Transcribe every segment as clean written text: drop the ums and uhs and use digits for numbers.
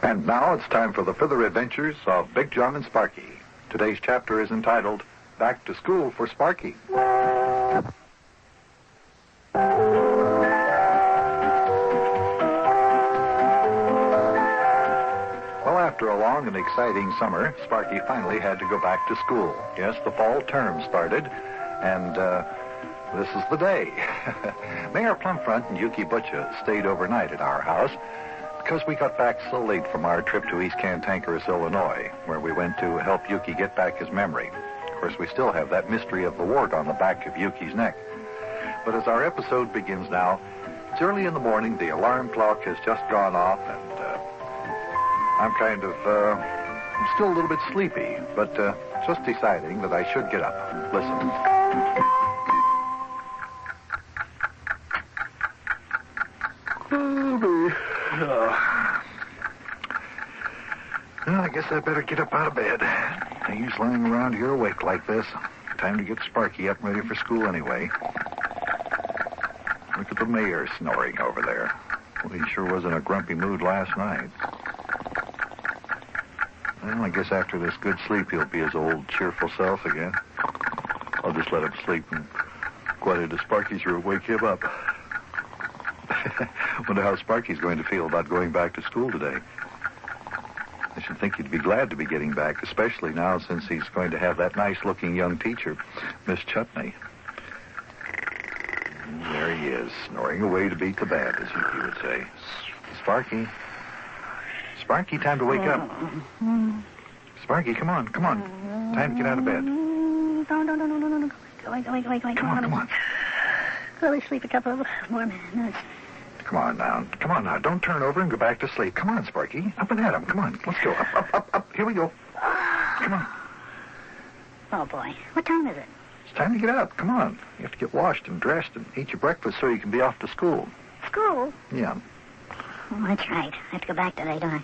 And now it's time for the further adventures of Big John and Sparkie. Today's chapter is entitled, Back to School for Sparkie. Well, after a long and exciting summer, Sparkie finally had to go back to school. Yes, the fall term started, and this is the day. Mayor Plumfront and Yuki Butcha stayed overnight at our house because we got back so late from our trip to East Cantankerous, Illinois, where we went to help Yuki get back his memory. Of course, we still have that mystery of the wart on the back of Yuki's neck. But as our episode begins now, it's early in the morning, the alarm clock has just gone off, and I'm I'm still a little bit sleepy, but just deciding that I should get up. Listen. Well, I guess I better get up out of bed. He's lying around here awake like this. Time to get Sparkie up and ready for school anyway. Look at the mayor snoring over there. Well, he sure was in a grumpy mood last night. Well, I guess after this good sleep, he'll be his old cheerful self again. I'll just let him sleep and go out into Sparkie's room, wake him up. Wonder how Sparkie's going to feel about going back to school today. I should think he'd be glad to be getting back, especially now since he's going to have that nice-looking young teacher, Miss Chutney. And there he is, snoring away to beat the band, as you would say. Sparkie. Sparkie, time to wake up. Sparkie, come on. Time to get out of bed. No. Wake. Come on. Let me sleep a couple of more minutes. Come on now. Don't turn over and go back to sleep. Come on, Sparkie. Up and at him. Come on. Let's go. Up. Here we go. Come on. Oh, boy. What time is it? It's time to get up. Come on. You have to get washed and dressed and eat your breakfast so you can be off to school. School? Yeah. Oh, that's right. I have to go back today, don't I?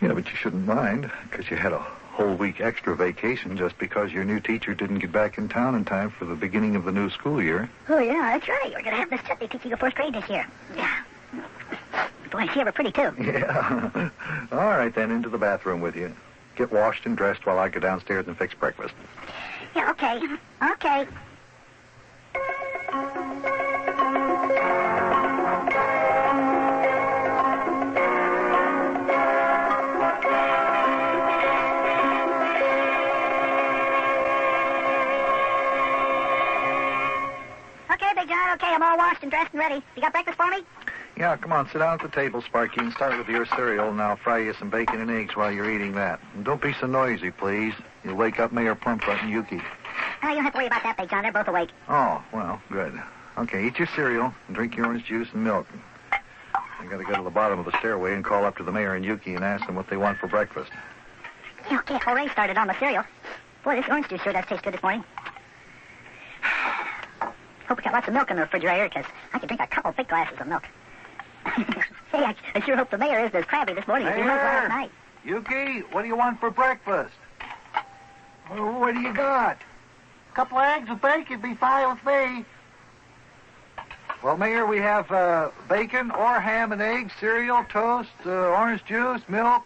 Yeah, but you shouldn't mind, because you had a whole week extra vacation just because your new teacher didn't get back in town in time for the beginning of the new school year. Oh, yeah, that's right. We're going to have Miss Chutney teaching the first grade this year. Yeah. Boy, she ever pretty, too. Yeah. All right, then, into the bathroom with you. Get washed and dressed while I go downstairs and fix breakfast. Yeah, okay. Okay, John, okay, I'm all washed and dressed and ready. You got breakfast for me? Yeah, come on, sit down at the table, Sparkie, and start with your cereal, and I'll fry you some bacon and eggs while you're eating that. And don't be so noisy, please. You'll wake up Mayor Plumfront and Yuki. Oh, you don't have to worry about that, Big John. They're both awake. Oh, well, good. Okay, eat your cereal and drink your orange juice and milk. I gotta go to the bottom of the stairway and call up to the mayor and Yuki and ask them what they want for breakfast. Yeah, okay, already started on the cereal. Boy, this orange juice sure does taste good this morning. Hope we got lots of milk in the refrigerator, because I could drink a couple big glasses of milk. Hey, I sure hope the mayor isn't as crabby this morning as he was last night. Yuki, what do you want for breakfast? Oh, what do you got? A couple of eggs and bacon be fine with me. Well, Mayor, we have bacon or ham and eggs, cereal, toast, orange juice, milk,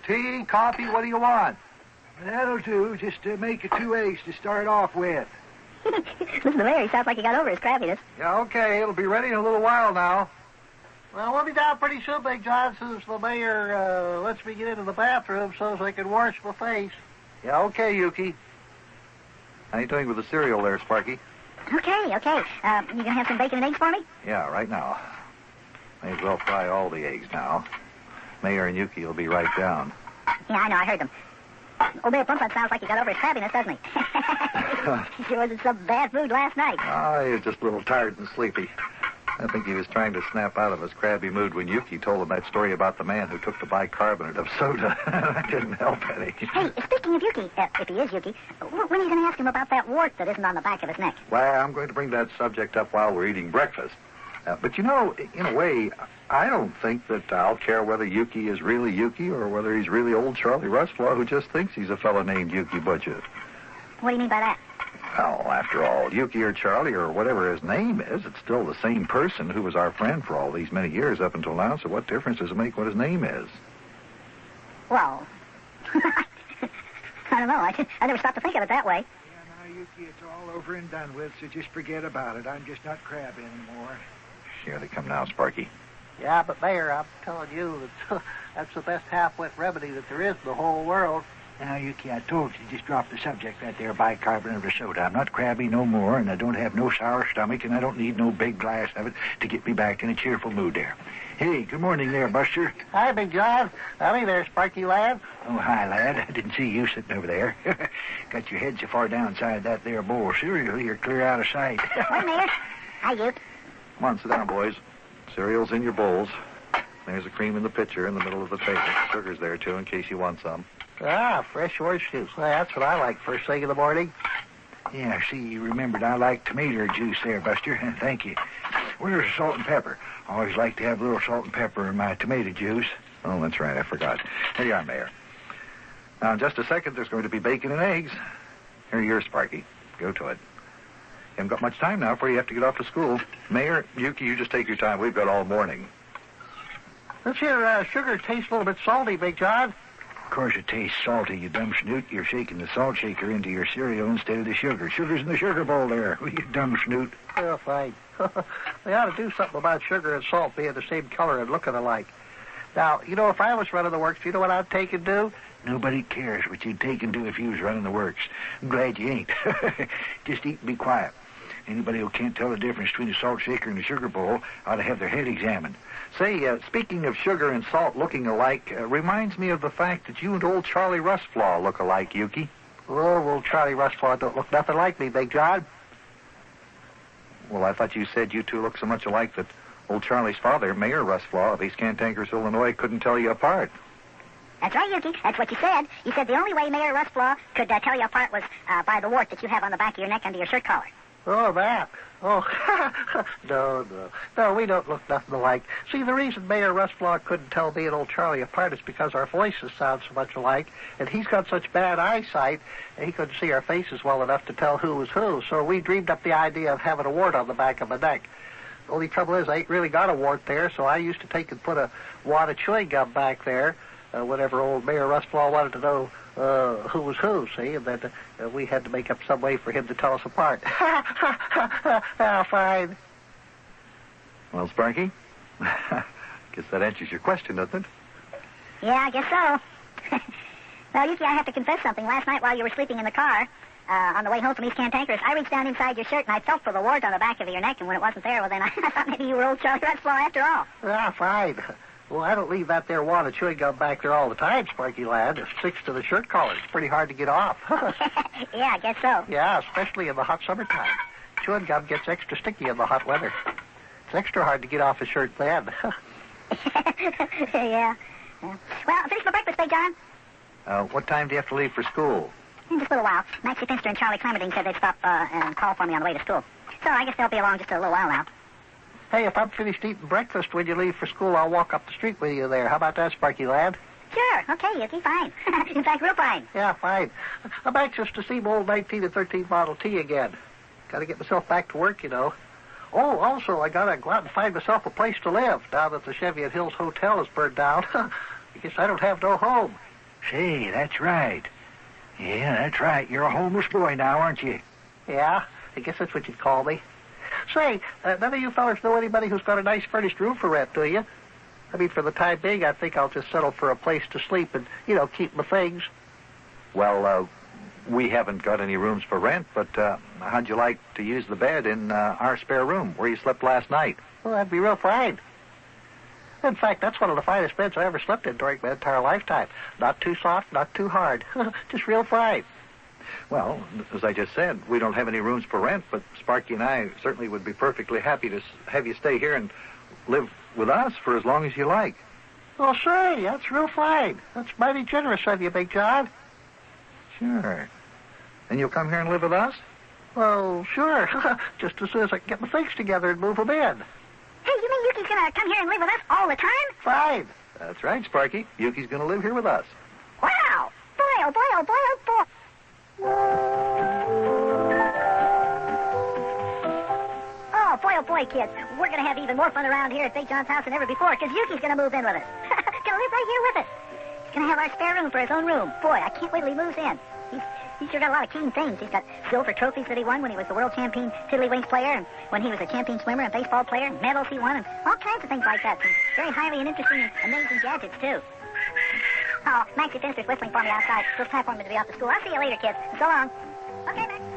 tea, coffee. What do you want? That'll do. Just make it 2 eggs to start off with. Listen to the mayor. He sounds like he got over his crabbiness. Yeah, okay. It'll be ready in a little while now. Well, we'll be down pretty soon, Big John, since the mayor lets me get into the bathroom so I can wash my face. Yeah, okay, Yuki. How you doing with the cereal there, Sparkie? Okay. You gonna have some bacon and eggs for me? Yeah, right now. May as well fry all the eggs now. Mayor and Yuki will be right down. Yeah, I know. I heard them. Old Mayor Plumfront sounds like he got over his crabbiness, doesn't he? He sure was in some bad mood last night. Oh, he was just a little tired and sleepy. I think he was trying to snap out of his crabby mood when Yuki told him that story about the man who took the bicarbonate of soda. That didn't help any. Hey, speaking of Yuki, if he is Yuki, when are you going to ask him about that wart that isn't on the back of his neck? Well, I'm going to bring that subject up while we're eating breakfast. But, you know, in a way, I don't think that I'll care whether Yuki is really Yuki or whether he's really old Charlie Russflaw who just thinks he's a fellow named Yuki Butcher. What do you mean by that? Well, after all, Yuki or Charlie or whatever his name is, it's still the same person who was our friend for all these many years up until now, so what difference does it make what his name is? Well, I don't know. I never stopped to think of it that way. Yeah, now, Yuki, it's all over and done with, so just forget about it. I'm just not Crabby anymore. Here they come now, Sparkie. Yeah, but Mayor, I'm telling you that that's the best half-wit remedy that there is in the whole world. Now, Yuki, I told you, just drop the subject right there, bicarbonate of soda. I'm not crabby no more, and I don't have no sour stomach, and I don't need no big glass of it to get me back in a cheerful mood there. Hey, good morning there, Buster. Hi, Big John. Howdy there, Sparky lad. Oh, hi, lad. I didn't see you sitting over there. Got your head so far down inside that there bowl of cereal, you're clear out of sight. Wait, Mayor. Hi, you. Come on, sit down, boys. Cereal's in your bowls. There's the cream in the pitcher in the middle of the table. Sugar's there, too, in case you want some. Ah, fresh orange juice. That's what I like first thing in the morning. Yeah, see, you remembered I like tomato juice there, Buster. Thank you. Where's the salt and pepper? I always like to have a little salt and pepper in my tomato juice. Oh, that's right. I forgot. Here you are, Mayor. Now, in just a second, there's going to be bacon and eggs. Here you're, Sparkie. Go to it. You haven't got much time now before you have to get off to school. Mayor, Yuki, you just take your time. We've got all morning. This here sugar tastes a little bit salty, Big John. Of course it tastes salty, you dumb snoot. You're shaking the salt shaker into your cereal instead of the sugar. Sugar's in the sugar bowl there, you dumb snoot. Oh, fine. They ought to do something about sugar and salt being the same color and looking alike. Now, you know, if I was running the works, do you know what I'd take and do? Nobody cares what you'd take and do if you was running the works. I'm glad you ain't. Just eat and be quiet. Anybody who can't tell the difference between a salt shaker and a sugar bowl ought to have their head examined. Say, speaking of sugar and salt looking alike, reminds me of the fact that you and old Charlie Rustflaw look alike, Yuki. Oh, well, Charlie Rustflaw don't look nothing like me, Big John. Well, I thought you said you two look so much alike that old Charlie's father, Mayor Rustflaw of East Cantankerous, Illinois, couldn't tell you apart. That's right, Yuki. That's what you said. You said the only way Mayor Rustflaw could tell you apart was by the wart that you have on the back of your neck under your shirt collar. Oh, that. Oh, no, we don't look nothing alike. See, the reason Mayor Rustflaw couldn't tell me and old Charlie apart is because our voices sound so much alike, and he's got such bad eyesight, and he couldn't see our faces well enough to tell who was who, so we dreamed up the idea of having a wart on the back of my neck. The only trouble is I ain't really got a wart there, so I used to take and put a wad of chewing gum back there whenever old Mayor Rustflaw wanted to know who was who, see, and then we had to make up some way for him to tell us apart. Fine. Well, Sparkie, guess that answers your question, doesn't it? Yeah, I guess so. Well, Yuki, I have to confess something. Last night while you were sleeping in the car, on the way home from East Cantankerous, I reached down inside your shirt and I felt for the wart on the back of your neck, and when it wasn't there, well, then I thought maybe you were old Charlie Rustflaw after all. Fine. Well, I don't leave that there wad of chewing gum back there all the time, Sparky lad. It sticks to the shirt collar. It's pretty hard to get off. Yeah, I guess so. Yeah, especially in the hot summertime. Chewing gum gets extra sticky in the hot weather. It's extra hard to get off a shirt then. Yeah. Well, I finished my breakfast, Big John. What time do you have to leave for school? In just a little while. Maxie Finster and Charlie Clemendine said they'd stop and call for me on the way to school. So I guess they'll be along just a little while now. Hey, if I'm finished eating breakfast when you leave for school, I'll walk up the street with you there. How about that, Sparky lad? Sure. Okay, Yuki, fine. In fact, real fine. Yeah, fine. I'm anxious to see my old 1913 Model T again. Got to get myself back to work, you know. Oh, also, I got to go out and find myself a place to live now that the Cheviot Hills Hotel is burned down. I guess I don't have no home. Say, that's right. Yeah, that's right. You're a homeless boy now, aren't you? Yeah, I guess that's what you'd call me. Say, none of you fellas know anybody who's got a nice furnished room for rent, do you? I mean, for the time being, I think I'll just settle for a place to sleep and, you know, keep my things. Well, we haven't got any rooms for rent, but how'd you like to use the bed in our spare room where you slept last night? Well, that'd be real fine. In fact, that's one of the finest beds I ever slept in during my entire lifetime. Not too soft, not too hard. Just real fine. Well, as I just said, we don't have any rooms for rent, but Sparky and I certainly would be perfectly happy to have you stay here and live with us for as long as you like. Well, say, that's real fine. That's mighty generous of you, Big John. Sure. And you'll come here and live with us? Well, sure. Just as soon as I can get my things together and move them in. Hey, you mean Yuki's going to come here and live with us all the time? Fine. That's right, Sparky. Yuki's going to live here with us. Wow! Boy, oh boy, oh boy, oh boy. boy, kids, we're going to have even more fun around here at Big John's house than ever before, because Yuki's going to move in with us. Going to live right here with us. He's going to have our spare room for his own room. Boy, I can't wait till he moves in. He's sure got a lot of keen things. He's got silver trophies that he won when he was the world champion tiddlywinks player, and when he was a champion swimmer and baseball player, and medals he won, and all kinds of things like that. Some very highly and interesting and amazing gadgets, too. Oh, Maxie Finster's whistling for me outside. It's time for me to be off to school. I'll see you later, kids. So long. Okay, Max.